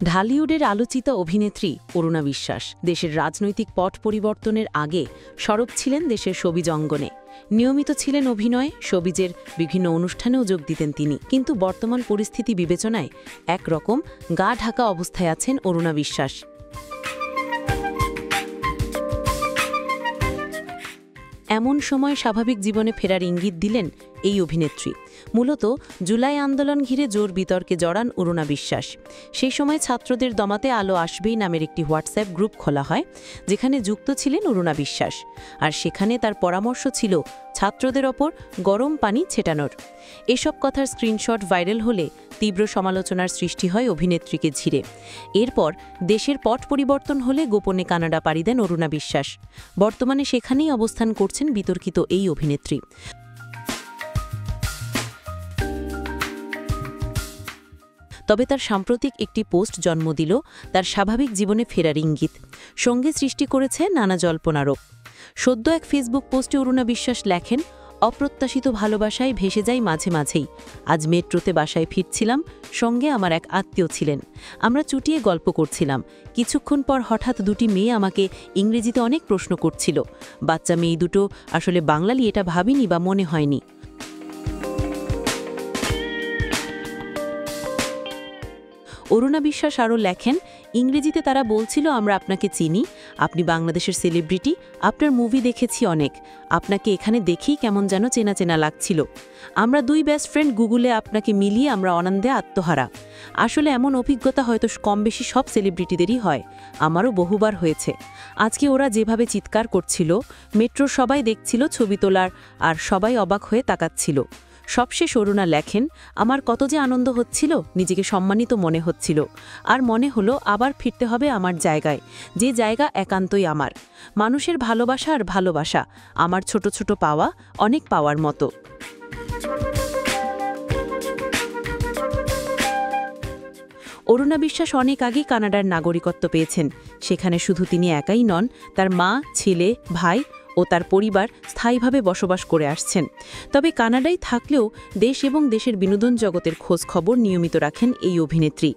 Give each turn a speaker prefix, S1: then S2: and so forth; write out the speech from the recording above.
S1: ঢালিউডের আলোচিত অভিনেত্রী অরুণা বিশ্বাস দেশের রাজনৈতিক পট পরিবর্তনের আগে সরব ছিলেন দেশের শোবিজ অঙ্গনে। নিয়মিত ছিলেন অভিনয়ে, শোবিজের বিভিন্ন অনুষ্ঠানেও যোগ দিতেন তিনি। কিন্তু বর্তমান পরিস্থিতি বিবেচনায় একরকম গা ঢাকা অবস্থায় আছেন অরুণা বিশ্বাস। এমন সময় স্বাভাবিক জীবনে ফেরার ইঙ্গিত দিলেন এই অভিনেত্রী। মূলত জুলাই আন্দোলন ঘিরে জোর বিতর্কে জড়ান অরুণা বিশ্বাস। সেই সময় ছাত্রদের দমাতে আলো আসবেই নামের একটি হোয়াটসঅ্যাপ গ্রুপ খোলা হয়, যেখানে যুক্ত ছিলেন অরুণা বিশ্বাস। আর সেখানে তার পরামর্শ ছিল ছাত্রদের ওপর গরম পানি ছেটানোর। এসব কথার স্ক্রিনশট ভাইরাল হলে তীব্র সমালোচনার সৃষ্টি হয় অভিনেত্রীকে ঘিরে। এরপর দেশের পট পরিবর্তন হলে গোপনে কানাডা পাড়ি দেন অরুণা বিশ্বাস। বর্তমানে সেখানেই অবস্থান করছেন বিতর্কিত এই অভিনেত্রী। তবে তার সাম্প্রতিক একটি পোস্ট জন্ম দিল তার স্বাভাবিক জীবনে ফেরার ইঙ্গিত। সঙ্গে সৃষ্টি করেছে নানা জল্পনারও। সদ্য এক ফেসবুক পোস্টে অরুণা বিশ্বাস লেখেন, অপ্রত্যাশিত ভালোবাসায় ভেসে যাই মাঝে মাঝেই। আজ মেট্রোতে বাসায় ফিরছিলাম, সঙ্গে আমার এক আত্মীয় ছিলেন। আমরা চুটিয়ে গল্প করছিলাম। কিছুক্ষণ পর হঠাৎ দুটি মেয়ে আমাকে ইংরেজিতে অনেক প্রশ্ন করছিল। বাচ্চা মেয়ে দুটো আসলে বাঙালি এটা ভাবিনি বা মনে হয়নি। অরুণা বিশ্বাস আরও লেখেন, ইংরেজিতে তারা বলছিল আমরা আপনাকে চিনি, আপনি বাংলাদেশের সেলিব্রিটি, আপনার মুভি দেখেছি অনেক, আপনাকে এখানে দেখেই কেমন যেন চেনা চেনা লাগছিল। আমরা দুই বেস্ট ফ্রেন্ড গুগলে আপনাকে মিলিয়ে আমরা আনন্দে আত্মহারা। আসলে এমন অভিজ্ঞতা হয়তো কম বেশি সব সেলিব্রিটিদেরই হয়, আমারও বহুবার হয়েছে। আজকে ওরা যেভাবে চিৎকার করছিল, মেট্রোর সবাই দেখছিল ছবি তোলার, আর সবাই অবাক হয়ে তাকাচ্ছিল। সবশেষ অরুণা লেখেন, আমার কত যে আনন্দ হচ্ছিল, নিজেকে সম্মানিত মনে হচ্ছিল। আর মনে হলো আবার ফিরতে হবে আমার জায়গায়, যে জায়গা একান্তই আমার। মানুষের ভালোবাসা আর ভালোবাসা, আমার ছোট ছোট পাওয়া, অনেক পাওয়ার মতো। অরুণা বিশ্বাস অনেক আগেই কানাডার নাগরিকত্ব পেয়েছেন। সেখানে শুধু তিনি একাই নন, তার মা, ছেলে, ভাই ও তার পরিবার স্থায়ীভাবে বসবাস করে আসছেন। তবে কানাডায় থাকলেও দেশ এবং দেশের বিনোদন জগতের খোঁজ খবর নিয়মিত রাখেন এই অভিনেত্রী।